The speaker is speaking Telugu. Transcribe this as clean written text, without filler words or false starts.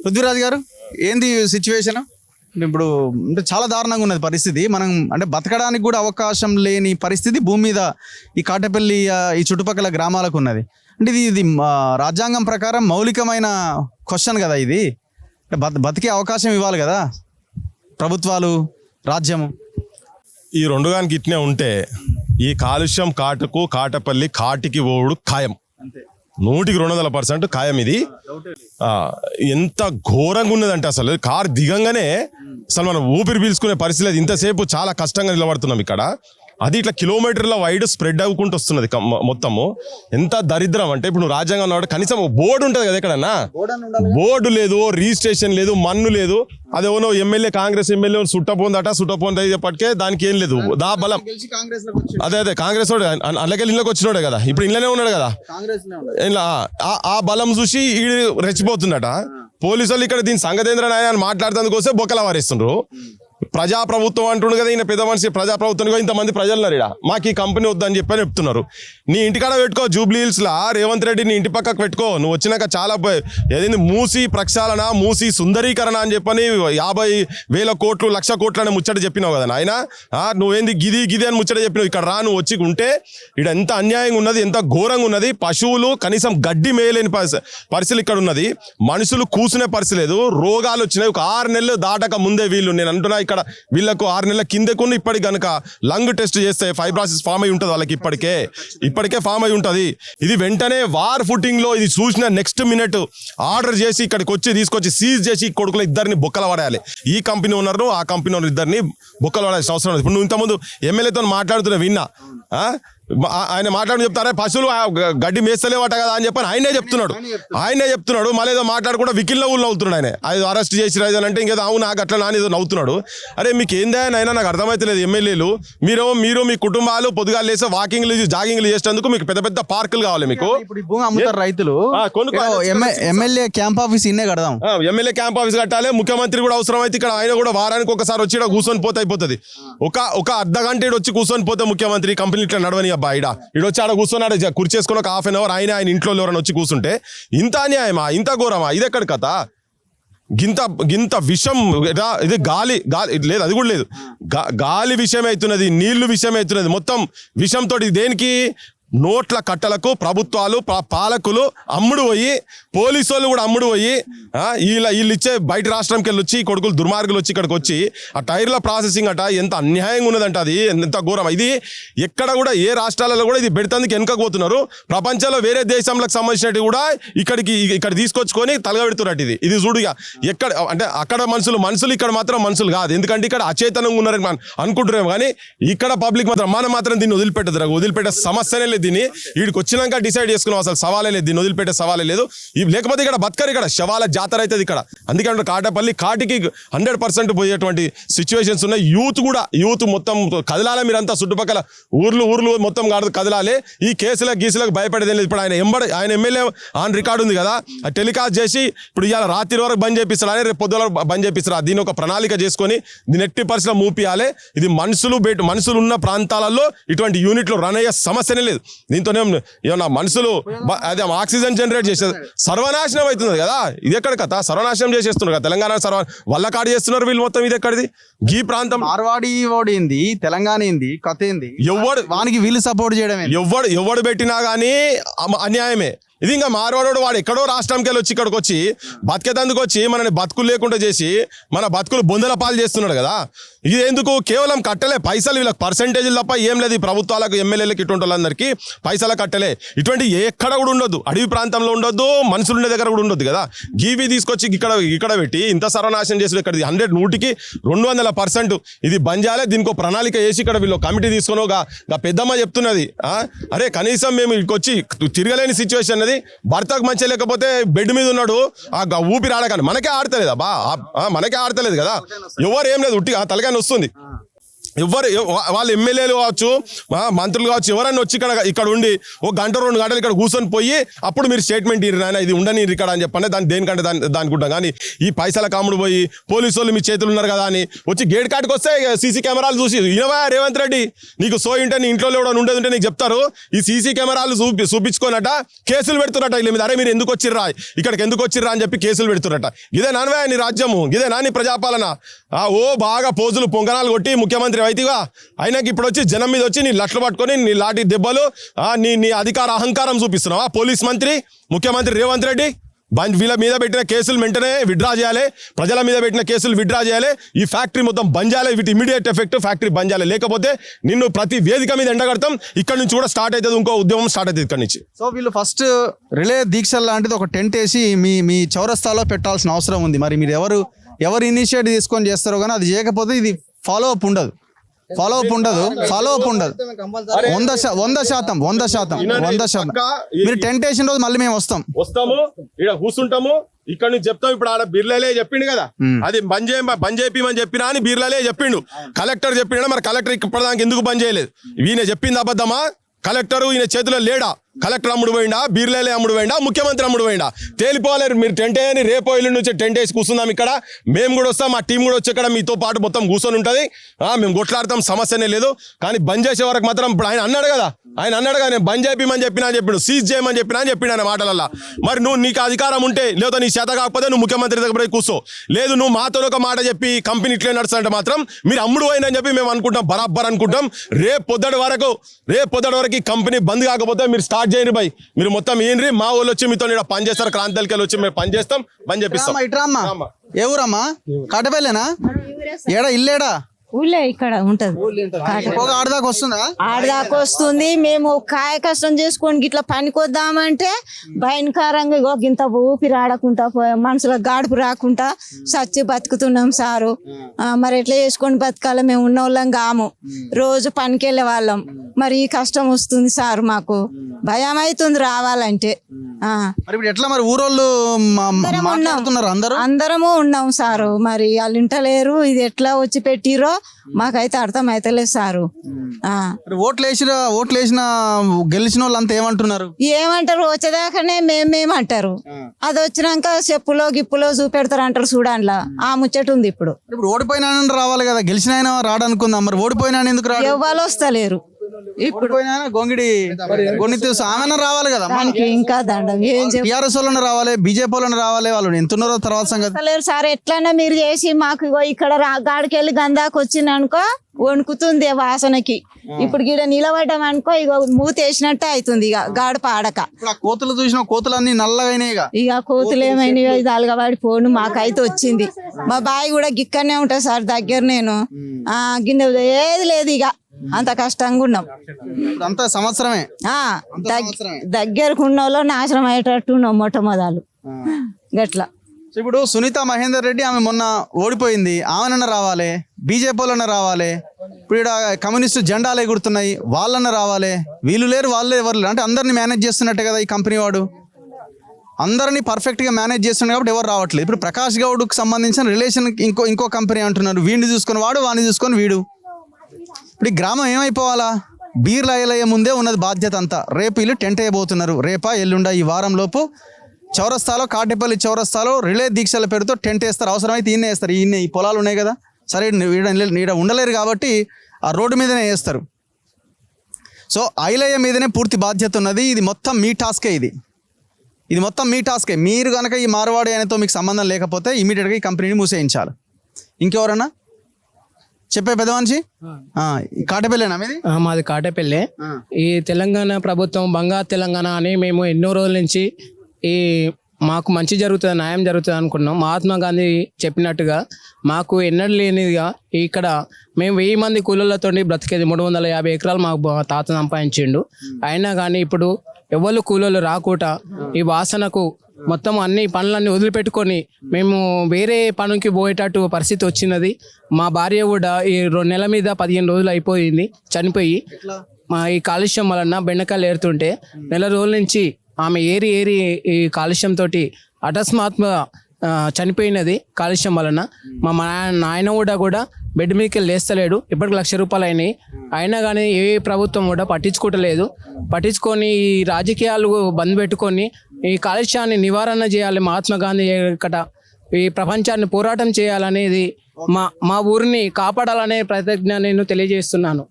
పృథ్వీరాజ్ గారు, ఏంది సిచ్యువేషన్? ఇప్పుడు అంటే చాలా దారుణంగా ఉన్నది పరిస్థితి. మనం అంటే బతకడానికి కూడా అవకాశం లేని పరిస్థితి భూమి మీద ఈ కాటపల్లి ఈ చుట్టుపక్కల గ్రామాలకు ఉన్నది. అంటే ఇది రాజ్యాంగం ప్రకారం మౌలికమైన క్వశ్చన్ కదా ఇది. బతికే అవకాశం ఇవ్వాలి కదా ప్రభుత్వాలు, రాజ్యము. ఈ రెండు గానికి ఇట్నే ఉంటే ఈ కాలుష్యం కాటుకు కాటపల్లి కాటికి ఓడు ఖాయం, 100% ఖాయం. ఇది ఎంత ఘోరంగా ఉన్నదంటే అసలు కారు దిగంగానే అసలు మనం ఊపిరి పీల్చుకునే పరిస్థితి లేదు. ఇంతసేపు చాలా కష్టంగా నిలబడుతున్నాం ఇక్కడ. అది ఇట్లా కిలోమీటర్ల వైడ్ స్ప్రెడ్ అవ్వుకుంటూ వస్తున్నది మొత్తము. ఎంత దరిద్రం అంటే ఇప్పుడు రాజ్యాంగం ఉన్నాడు, కనీసం బోర్డు ఉంటుంది కదా ఎక్కడన్నా, బోర్డు లేదు, రిజిస్ట్రేషన్ లేదు, మన్ను లేదు. అదేమో ఎమ్మెల్యే కాంగ్రెస్ ఎమ్మెల్యే సుట్టపోంది చెప్పటికే దానికి ఏం లేదు. దా బలం అదే కాంగ్రెస్ వాడు అలాగే ఇళ్ళకి వచ్చినోడే కదా, ఇప్పుడు ఇళ్ళనే ఉన్నాడు కదా. ఆ బలం చూసి ఈడు రెచ్చిపోతుందట. పోలీసులు ఇక్కడ దీని సంగతేంద్ర నాయన మాట్లాడుతందుకు వస్తే బొక్కల వారేస్తుండ్రు. ప్రజాప్రభుత్వం అంటుండు కదా ఈయన పెద్ద మనిషి. ప్రజాప్రభుత్వం ఇంతమంది ప్రజలు ఉన్నారు ఇక్కడ, మాకు ఈ కంపెనీ వద్దని చెప్పని చెప్తున్నారు. నీ ఇంటికాడ పెట్టుకో, జూబ్లీ హిల్స్ లా రేవంత్ రెడ్డి నీ ఇంటి పక్కకు పెట్టుకో. నువ్వు వచ్చినాక చాలా ఏదైంది మూసి ప్రక్షాళన, మూసి సుందరీకరణ అని చెప్పని 50,000 కోట్లు 1,00,000 కోట్లు అని ముచ్చట చెప్పినావు కదా ఆయన. నువ్వేంది గిది అని ముచ్చట చెప్పినావు. ఇక్కడ రా, నువ్వు వచ్చి ఉంటే ఇక్కడ ఎంత అన్యాయంగా ఉన్నది, ఎంత ఘోరంగా ఉన్నది. పశువులు కనీసం గడ్డి మేయలేని పరిస్థితులు ఇక్కడ ఉన్నది. మనుషులు కూసునే పరిస్థితి లేదు. రోగాలు వచ్చినాయి. ఒక 6 నెలలు దాటక ముందే వీళ్ళు, నేను అంటున్నా ఇక్కడ వీళ్ళకు 6 నెలల కిందకు ఇప్పటికి కనుక లంగ్ టెస్ట్ చేస్తే ఫైబ్రాసిస్ ఫామ్ అయి ఉంటుంది వాళ్ళకి. ఇప్పటికే ఫామ్ అయి ఉంటుంది. ఇది వెంటనే వార్ ఫుటింగ్ లో ఇది చూసిన నెక్స్ట్ మినిట్ ఆర్డర్ చేసి ఇక్కడికి తీసుకొచ్చి సీజ్ చేసి కొడుకుల ఇద్దరిని బొక్కలు పడేయాలి. ఈ కంపెనీ ఓనర్ ఆ కంపెనీ ఓనర్ ఇద్దరిని బొక్కలు పడాల్సిన అవసరం ఉంది. ఇప్పుడు నువ్వు ఇంతకుముందు ఎమ్మెల్యేతో మాట్లాడుతున్నా విన్నా, ఆయన మాట్లాడి చెప్తారా పశువులు గడ్డి మేస్తలేవట కదా అని చెప్పని ఆయనే చెప్తున్నాడు. మళ్ళీ ఏదో మాట్లాడకుండా వికిల్లో ఊళ్ళు నవ్వుతున్నాడు. ఆయన అది అరెస్ట్ చేసి అంటే ఇంకేదో అవునా అట్లా నాని ఏదో నవ్వుతున్నాడు. అరే మీకు ఏందా అయినా నాకు అర్థమైతలేదు. ఎమ్మెల్యేలు మీరు మీ కుటుంబాలు పొద్దుగాలు లేసే వాకింగ్లు జాగింగ్లు చేసేందుకు మీకు పెద్ద పెద్ద పార్కులు కావాలి. మీకు రైతులు ఎమ్మెల్యే క్యాంప్ ఆఫీస్ ఇన్నే కడదాం, ఎమ్మెల్యే క్యాంప్ ఆఫీస్ కట్టాలి. ముఖ్యమంత్రి కూడా అవసరం అయితే ఇక్కడ ఆయన కూడా వారానికి ఒకసారి వచ్చి ఇక్కడ కూర్చొని పోతే అయిపోతుంది. ఒక అర్ధగంట వచ్చి కూర్చొని పోతే ముఖ్యమంత్రి కంపెనీ ఇట్లా నడవని అబ్బా. ఇడొచ్చి ఆడ కూర్చున్నాడు, కుర్చేసుకొని ఒక ½ అవర్ ఆయన ఇంట్లో ఎవరైనా వచ్చి కూర్చుంటే ఇంత అన్యాయమా, ఇంత ఘోరమా? ఇది ఎక్కడ కథ? గింత విషం. ఇది గాలి లేదు, అది కూడా లేదు. గాలి విషయం అవుతున్నది, నీళ్లు విషయం అవుతున్నది. మొత్తం విషంతో దేనికి నోట్ల కట్టలకు ప్రభుత్వాలు పాలకులు అమ్ముడు పోయి, పోలీసు వాళ్ళు కూడా అమ్ముడు పోయి, వీళ్ళు ఇచ్చే బయట రాష్ట్రంకి వెళ్ళి వచ్చి కొడుకులు దుర్మార్గులు వచ్చి ఇక్కడికి వచ్చి ఆ టైర్ల ప్రాసెసింగ్ అట ఎంత అన్యాయంగా ఉన్నదంట. అది ఎంత ఘోరం. ఇది ఎక్కడ కూడా ఏ రాష్ట్రాలలో కూడా ఇది పెడతానికి వెనుకపోతున్నారు. ప్రపంచంలో వేరే దేశంలకు సంబంధించినట్టు కూడా ఇక్కడ తీసుకొచ్చుకొని తలగబెడుతున్నట్టు. ఇది చూడుగా ఎక్కడ అంటే అక్కడ మనుషులు ఇక్కడ మాత్రం మనుషులు కాదు. ఎందుకంటే ఇక్కడ అచేతనంగా ఉన్నారని మనం అనుకుంటున్నాం. కానీ ఇక్కడ పబ్లిక్ మాత్రం దీన్ని వదిలిపెట్టే సమస్యనే లేదు. దీన్ని వీడికి వచ్చినాక డిసైడ్ చేసుకున్నాం. అసలు సవాలే లేదు, దీన్ని వదిలిపెట్టే సవాలే లేదు. లేకపోతే ఇక్కడ బతకరు, ఇక్కడ శవాల జాతర అవుతుంది ఇక్కడ. అందుకంటే కాటపల్లి కాటికి 100% పోయేటువంటి సిచ్యువేషన్స్ ఉన్నాయి. యూత్ మొత్తం కదలాలి. మీరంతా చుట్టుపక్కల ఊర్లు మొత్తం కదలాలి. ఈ గీసులకు భయపడేది లేదు. ఇప్పుడు ఆయన ఎమ్మెల్యే ఆన్ రికార్డు ఉంది కదా, టెలికాస్ట్ చేసి ఇప్పుడు ఇవాళ రాత్రి వరకు బంద్ చేపిస్తారు, రేపు పొద్దున బంద్ చేపిస్తారు. దీన్ని ఒక ప్రణాళిక చేసుకొని దీన్ని ఎట్టి పరిస్థితుల్లో మూపియాలి. ఇది మనుషులు ఉన్న ప్రాంతాలలో ఇటువంటి యూనిట్లు రన్ అయ్యే సమస్యనే లేదు. దీంతోనే ఏమన్నా మనుషులు అదే ఆక్సిజన్ జనరేట్ చేసేది సర్వనాశనం అవుతుంది కదా. ఇది ఎక్కడ కథ? సర్వనాశనం చేసేస్తున్నారు కదా తెలంగాణ. వల్లకాడు చేస్తున్నారు వీళ్ళు మొత్తం. ఇది ఎక్కడిది? ఈ ప్రాంతం మార్వాడి ఏంది, తెలంగాణ ఏంది, కథ ఏంది? వానికి వీళ్ళు సపోర్ట్ చేయడం ఎవడు పెట్టినా కానీ అన్యాయమే. ఇది ఇంకా మార్వాడు వాడు ఎక్కడో రాష్ట్రంకి వెళ్ళి వచ్చి ఇక్కడికి వచ్చి బతికేతందుకు వచ్చి మనని బతుకులు లేకుండా చేసి మన బతుకులు బొందల పాలు చేస్తున్నాడు కదా. ఇది ఎందుకు? కేవలం కట్టలే పైసలు, వీళ్ళకి పర్సెంటేజ్లు తప్ప ఏం లేదు. ఈ ప్రభుత్వాలకు ఎమ్మెల్యేలకు ఇటువంటి వాళ్ళందరికీ పైసలు కట్టలే. ఇటువంటి ఎక్కడ కూడా ఉండొద్దు, అడవి ప్రాంతంలో ఉండొద్దు, మనుషులు ఉండే దగ్గర కూడా ఉండొద్దు కదా. గీవి తీసుకొచ్చి ఇక్కడ పెట్టి ఇంత సర్వనాశనం చేసి ఇక్కడ 100% ఇది బంద్ చేయాలి. దీనికి ఒక ప్రణాళిక వేసి ఇక్కడ వీళ్ళు కమిటీ తీసుకొని పెద్దమ్మ చెప్తున్నది, అరే కనీసం మేము ఇక్కడికి వచ్చి తిరగలేని సిచ్యువేషన్ అది. భర్తకు మంచి లేకపోతే బెడ్ మీద ఉన్నాడు, ఆ ఊపిరి ఆడగానే మనకే ఆడతలేదు కదా. మనకే ఆడతలేదు కదా. ఎవరు ఏం లేదు, ఉట్టి తలకాయ వస్తుంది. వాళ్ళు ఎమ్మెల్యేలు కావచ్చు, మంత్రులు కావచ్చు, ఎవరైనా వచ్చి ఇక్కడ ఉండి ఒక గంట 2 గంటలు ఇక్కడ కూర్చొని పోయి అప్పుడు మీరు స్టేట్మెంట్ ఇరినాయన ఇది ఉండని ఇక్కడ అని చెప్పండి, దాని దేనికంటే దానికుంటాం. కానీ ఈ పైసల కాముడు పోయి పోలీసు వాళ్ళు మీ చేతులు ఉన్నారు కదా అని వచ్చి గేట్ కాటికి వస్తే సీసీ కెమెరాలు చూసి ఇనవా రేవంత్ రెడ్డి నీకు ఉంటే నీ ఇంట్లో ఎవడో ఉండేది ఉంటే నీకు చెప్తారు. ఈ సీసీ కెమెరాలు చూపించుకోనట కేసులు పెడుతున్నట్ట వీళ్ళ మీద. అరే మీరు ఎందుకు వచ్చిర్రా, ఇక్కడికి ఎందుకు వచ్చిర్రా అని చెప్పి కేసులు పెడుతున్నట్ట. ఇదే నాన్నవే నీ రాజ్యము, ఇదే నాని ప్రజాపాలన. బాగా పోజులు పొంగనాలు కొట్టి ముఖ్యమంత్రి అయితేగా అయినాక ఇప్పుడు వచ్చి జనం మీద వచ్చి నీ లట్లు పట్టుకొని నీ లాఠీ దెబ్బలు నీ అధికార అహంకారం చూపిస్తున్నావా పోలీస్ మంత్రి ముఖ్యమంత్రి రేవంత్ రెడ్డి. వీళ్ళ మీద పెట్టిన కేసులు వెంటనే విత్డ్రా చేయాలి, ప్రజల మీద పెట్టిన కేసులు విత్డ్రా చేయాలి, ఈ ఫ్యాక్టరీ మొత్తం బంద్ చేయాలి, వీటి ఇమీడియట్ ఎఫెక్ట్ ఫ్యాక్టరీ బంద్ చేయాలి. లేకపోతే నిన్ను ప్రతి వేదిక మీద ఎండగడతాం. ఇక్కడ నుంచి కూడా స్టార్ట్ అవుతుంది, ఇంకో ఉద్యమం స్టార్ట్ అవుతుంది ఇక్కడ నుంచి. సో వీళ్ళు ఫస్ట్ రిలే దీక్ష లాంటిది ఒక టెంట్ వేసి మీ చౌరస్తాలో పెట్టాల్సిన అవసరం ఉంది. మరి మీరు ఎవరు ఇనిషియేటివ్ తీసుకొని చేస్తారో కానీ అది చేయకపోతే ఇది ఫాలో అప్ ఉండదు. 100%. మీరు టెంట్ వేసిన రోజు మళ్ళీ మేము వస్తాము ఇక్కడ కూర్చుంటాము, ఇక్కడ నుంచి చెప్తాం. ఇప్పుడు ఆడ బిర్లాలే చెప్పిండు కదా అది బంద్ చేయమని చెప్పినా అని బిర్లాలే చెప్పిండు. కలెక్టర్ చెప్పిండు, మరి కలెక్టర్ ఇప్పటిదానికి ఎందుకు బంద్ చేయలేదు? ఈయన చెప్పింది అబద్ధమా? కలెక్టర్ ఈయన చేతిలో లేడా? కలెక్టర్ అమ్ముడు పోయిండా, బీర్లేలే అమ్ముడు పోయిండా, ముఖ్యమంత్రి అమ్ముడు పోయిండా? తేలిపోలేరు. మీరు టెంట్ వేయని రేపో ఎల్లుండి నుంచి టెంట్ వేసి కూర్చుందాం. ఇక్కడ మేము కూడా వస్తాం, మా టీం కూడా వచ్చి ఇక్కడ మీతో పాటు మొత్తం కూర్చొని ఉంటుంది. మేము కొట్లాడతాం, సమస్యనే లేదు. కానీ బంద్ చేసే వరకు మాత్రం ఇప్పుడు ఆయన అన్నాడు కదా నేను బంద్ చేయమని చెప్పినా అని చెప్పిండు, సీజ్ చేయమని చెప్పినా అని చెప్పిండు ఆయన మాటలల్లా. మరి నీకు అధికారం ఉంటే లేదా నీ చేత కాకపోతే నువ్వు ముఖ్యమంత్రి దగ్గర పోయి కూర్చో. లేదు నువ్వు మాతో ఒక మాట చెప్పి కంపెనీ ఇట్లే నడుస్తుంటే మాత్రం మీరు అమ్ముడు పోయిందని చెప్పి మేము అనుకుంటాం, బరాబర్ అనుకుంటాం. రేపు పొద్దుటి వరకు ఈ కంపెనీ బంద్ కాకపోతే మీరు స్టార్ట్ చేయండి బై. మీరు మొత్తం ఏంటి మా వాళ్ళు వచ్చి మీతో పని చేస్తారు, క్రాంతికి వచ్చి మేము పని చేస్తాం, పని చేపిస్తాం. ఇట్రామ్మా ఏ ఊరమ్మా? కాటపల్లేనా? ఏడా ఇల్లేడా? ఊళ్ళే ఇక్కడ ఉంటది. ఆడదాకా వస్తుందా? ఆడదాకా వస్తుంది. మేము కాయ కష్టం చేసుకొని ఇట్లా పనికొద్దామంటే భయంకరంగా ఇంత ఊపిరి ఆడకుండా మనసులో గాడుపు రాకుండా సచ్చి బతుకుతున్నాం సారు. మరి ఎట్లా చేసుకొని బతకాలి? మేము ఉన్న వాళ్ళం కాము, రోజు పనికి వెళ్ళే వాళ్ళం. మరి ఈ కష్టం వస్తుంది సార్, మాకు భయం అవుతుంది రావాలంటే. ఎట్లా మరి ఊరోళ్ళు అందరము ఉన్నాం సారు. మరి వాళ్ళు ఇంటలేరు, ఇది ఎట్లా వచ్చి పెట్టిరో మాకైతే అర్థం అయితలేదు సారు. ఓట్లు వేసిన గెలిచిన వాళ్ళు అంతా ఏమంటారు? వచ్చేదాకానే మేమేమంటారు, అది వచ్చినాక చెప్పులో గిప్పులో చూపెడతారు అంటారు. చూడండిలా ఆ ముచ్చట ఉంది. ఇప్పుడు ఓడిపోయినా రావాలి కదా, గెలిచిన ఆయన రాడనుకుందాం. మరి ఓడిపోయినా ఎందుకు రాడు? ఎవ్వరు వస్తలేరు. ఇప్పుడు ఆమె రావాలి కదా, ఇంకా దండం. టీఆర్ఎస్ వాళ్ళని రావాలి, బీజేపీ వాళ్ళని రావాలి. వాళ్ళు ఎంతున్నారో తర్వాత సంగతి సార్. ఎట్లన్నా మీరు చేసి మాకు ఇక్కడ గాడికి వెళ్ళి గందాకు వచ్చింది అనుకో, వణుకుతుంది వాసనకి. ఇప్పుడు గిడ నిలబడ్డం అనుకో, ఇక మూత వేసినట్టే అవుతుంది. ఇక గాడి పాడక కోతులు చూసిన కోతులు అన్ని నల్లగైనాయి. ఇక కోతులు ఏమైనా ఇది అలగబడి పోను మాకైతే వచ్చింది. మా బాయ్ కూడా గిక్కనే ఉంటుంది సార్ దగ్గర. నేను గిన్నె ఏది లేదు, ఇక అంత కష్టంగా ఉన్నాం. అంత సంవత్సరమే దగ్గరకు ఉన్న వాళ్ళు నాశనం అయ్యేటట్టు ఉన్నాం మొట్టమొదలు గట్లా. ఇప్పుడు సునీత మహేందర్ రెడ్డి ఆమె మొన్న ఓడిపోయింది, ఆమెనన్నా రావాలి, బీజేపీ వాళ్ళన్నా రావాలి. ఇప్పుడు ఇక్కడ కమ్యూనిస్టు జెండాలు ఎగురుతున్నాయి, వాళ్ళన్నా రావాలి. వీళ్ళు లేరు, వాళ్ళు ఎవరు లేరు. అంటే అందరినీ మేనేజ్ చేస్తున్నట్టే కదా ఈ కంపెనీ వాడు. అందరినీ పర్ఫెక్ట్గా మేనేజ్ చేస్తున్నాడు కాబట్టి ఎవరు రావట్లేదు. ఇప్పుడు ప్రకాష్ గౌడ్కి సంబంధించిన రిలేషన్ ఇంకో కంపెనీ అంటున్నారు. వీడిని చూసుకొని వాడు, వాడిని చూసుకొని వీడు. ఇప్పుడు ఈ గ్రామం ఏమైపోవాలా? బీర్లు అయ్యే ముందే ఉన్నది బాధ్యత అంతా. రేపు వీళ్ళు టెంట్ వేయబోతున్నారు. రేపా ఎల్లుండా ఈ వారం లోపు చౌరస్తాలో, కాటేపల్లి చౌరస్తాలో రిలే దీక్షల పేరుతో టెంట్ వేస్తారు. అవసరమైతే ఈయనే వేస్తారు. ఈ పొలాలు ఉన్నాయి కదా, సరే ఈడ ఉండలేరు కాబట్టి ఆ రోడ్డు మీదనే వేస్తారు. సో ఐలయ్య మీదనే పూర్తి బాధ్యత ఉన్నది. ఇది మొత్తం మీ టాస్కే. ఇది మొత్తం మీ టాస్కే. మీరు కనుక ఈ మార్వాడి అనేతో మీకు సంబంధం లేకపోతే ఇమీడియట్గా ఈ కంపెనీని మూసేయించాలి. ఇంకెవరన్నా చెప్పే పెద్ద మనిషి? కాటపల్లేనా మీది? మాది కాటపల్లె. ఈ తెలంగాణ ప్రభుత్వం బంగారు తెలంగాణ అని మేము ఎన్నో రోజుల నుంచి మాకు మంచి జరుగుతుంది, న్యాయం జరుగుతుంది అనుకున్నాం. మహాత్మా గాంధీ చెప్పినట్టుగా మాకు ఎన్నడూ లేనిదిగా ఇక్కడ మేము 1000 మంది కూలీలతో బ్రతికేది. 350 ఎకరాలు మాకు తాత సంపాదించిండు. అయినా కానీ ఇప్పుడు ఎవరు కూలీలు రాకుండా ఈ వాసనకు మొత్తం అన్ని పనులన్నీ వదిలిపెట్టుకొని మేము వేరే పనికి పోయేటట్టు పరిస్థితి వచ్చినది. మా భార్య కూడా ఈ 2 నెలల మీద 15 రోజులు అయిపోయింది చనిపోయి. మా ఈ కాలుష్యం వలన బెండకాయలు ఏరుతుంటే నెల రోజుల నుంచి ఆమె ఏరి ఈ కాలుష్యంతో అకస్మాత్తుగా చనిపోయినది కాలుష్యం వలన. మా నాయన కూడా బెడ్ మీదకి లేస్తలేడు. ఇప్పటికి 1,00,000 రూపాయలు అయినాయి. అయినా కానీ ఏ ప్రభుత్వం కూడా పట్టించుకొని ఈ రాజకీయాలు బంద్ పెట్టుకొని ఈ కాలుష్యాన్ని నివారణ చేయాలి. మహాత్మా గాంధీ ఇక్కడ ఈ ప్రపంచాన్ని పోరాటం చేయాలనేది మా ఊరిని కాపాడాలనే ప్రతిజ్ఞ నేను తెలియజేస్తున్నాను.